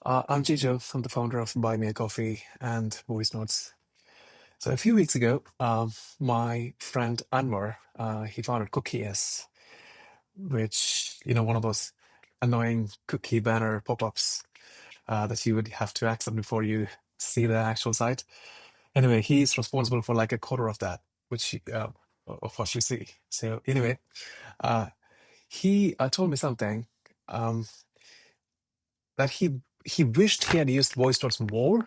I'm Jijo. I'm the founder of Buy Me a Coffee and Voicenotes. So a few weeks ago, my friend Anwar, he founded Cookies, which, one of those annoying cookie banner pop-ups that you would have to accept before you see the actual site. Anyway, he's responsible for like a quarter of that, of what you see. So anyway, uh, he told me something um, that he wished he had used voice notes more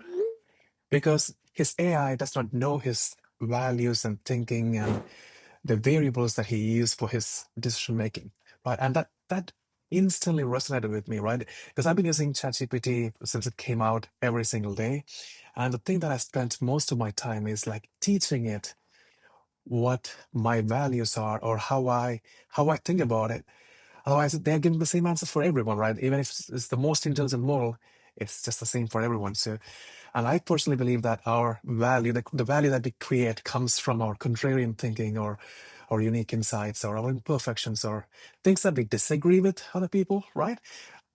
because his AI does not know his values and thinking and the variables that he used for his decision making, right? And that instantly resonated with me, right? Because I've been using ChatGPT since it came out every single day, and the thing that I spent most of my time is like teaching it what my values are or how I think about it. Otherwise, they're giving the same answer for everyone, right? Even if it's the most intelligent model, it's just the same for everyone. So, and I personally believe that our value, the value that we create, comes from our contrarian thinking or our unique insights or our imperfections or things that we disagree with other people, right?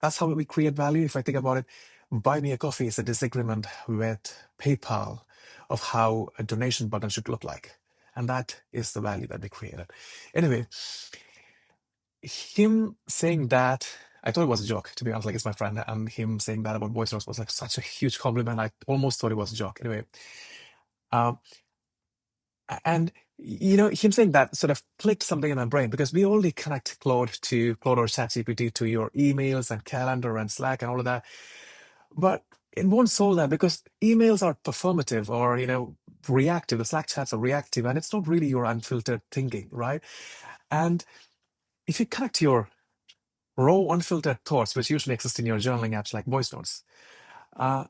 That's how we create value. If I think about it, buy me a coffee is a disagreement with PayPal of how a donation button should look like. And that is the value that we created. Anyway, him saying that, I thought it was a joke, to be honest. Like, it's my friend, and him saying that about voice notes was like such a huge compliment. I almost thought it was a joke. Anyway, um, and him saying that sort of clicked something in my brain because we already connect Claude or ChatGPT to your emails and calendar and Slack and all of that, but it won't solve that because emails are performative or reactive. The Slack chats are reactive, and it's not really your unfiltered thinking, right? And if you connect your raw, unfiltered thoughts, which usually exist in your journaling apps like voice notes, uh,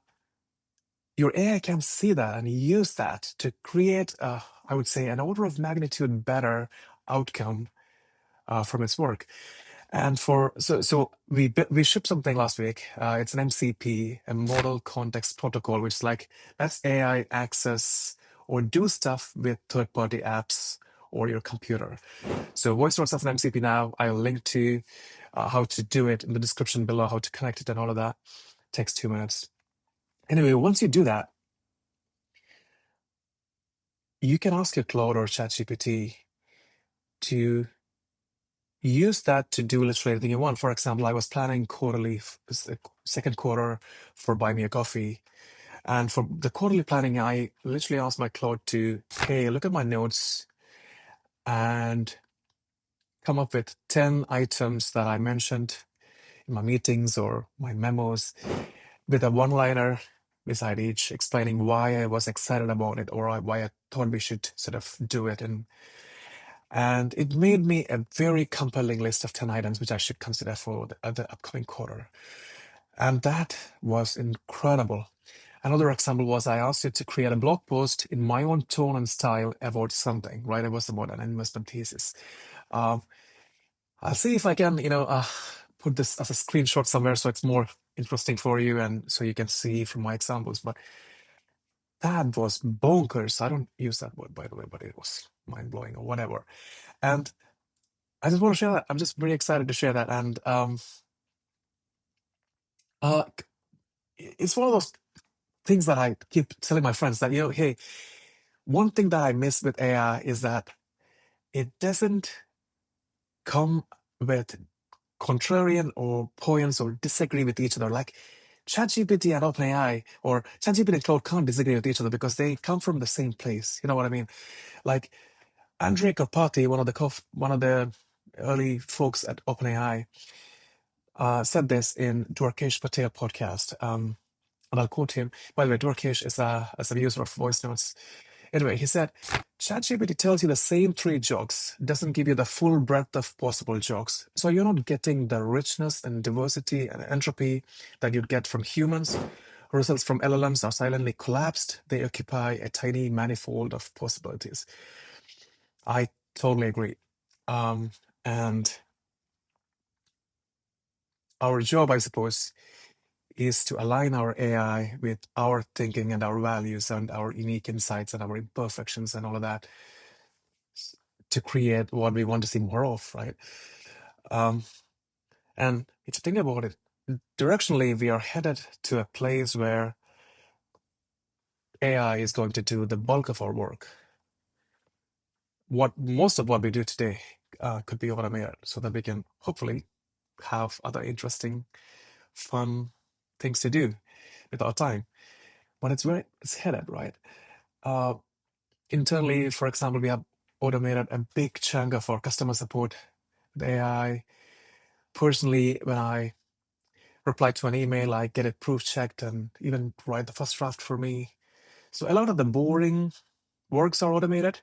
your AI can see that and use that to create, I would say, an order of magnitude better outcome from its work. And so we shipped something last week. It's an MCP, a Model Context Protocol, which is like lets AI access or do stuff with third-party apps or your computer. So voice notes as an MCP now. I'll link to how to do it in the description below, how to connect it and all of that. Takes 2 minutes. Anyway, once you do that, you can ask your Claude or ChatGPT to use that to do literally anything you want. For example, I was planning second quarter for Buy Me a Coffee. And for the quarterly planning, I literally asked my Claude to, hey, look at my notes and come up with 10 items that I mentioned in my meetings or my memos with a one-liner beside each explaining why I was excited about it or why I thought we should sort of do it. And it made me a very compelling list of 10 items which I should consider for the upcoming quarter. And that was incredible. Another example was I asked it to create a blog post in my own tone and style about something, right? It was about an investment thesis. Um, I'll see if I can, put this as a screenshot somewhere so it's more interesting for you and so you can see from my examples. But that was bonkers. I don't use that word, by the way, but it was mind-blowing or whatever. And I just want to share that. I'm just very excited to share that. And uh, it's one of those things that I keep telling my friends that, hey, one thing that I miss with AI is that it doesn't come with contrarian or points or disagree with each other. Like ChatGPT and OpenAI or ChatGPT and Claude can't disagree with each other because they come from the same place. You know what I mean? Like Andrei Karpathy, one of the early folks at OpenAI, said this in Dwarkesh Patel podcast. And I'll quote him. By the way, Dwarkesh is a user of voice notes. Anyway, he said, ChatGPT tells you the same three jokes, doesn't give you the full breadth of possible jokes. So you're not getting the richness and diversity and entropy that you'd get from humans. Results from LLMs are silently collapsed. They occupy a tiny manifold of possibilities. I totally agree. And our job, I suppose, is to align our AI with our thinking and our values and our unique insights and our imperfections and all of that to create what we want to see more of, right? And if you think about it, directionally, we are headed to a place where AI is going to do the bulk of our work. Most of what we do today could be automated so that we can hopefully have other interesting, fun things to do with our time. But it's where it's headed, right? Uh, Internally, for example, we have automated a big chunk of our customer support with AI. Personally, when I reply to an email, I get it proof checked and even write the first draft for me. So a lot of the boring works are automated.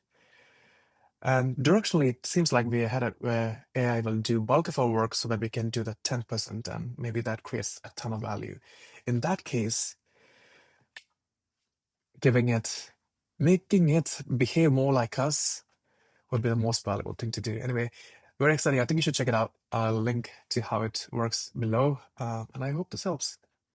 And directionally, it seems like we're headed where AI will do bulk of our work so that we can do the 10%, and maybe that creates a ton of value. In that case, making it behave more like us would be the most valuable thing to do. Anyway, very exciting. I think you should check it out. I'll link to how it works below, and I hope this helps.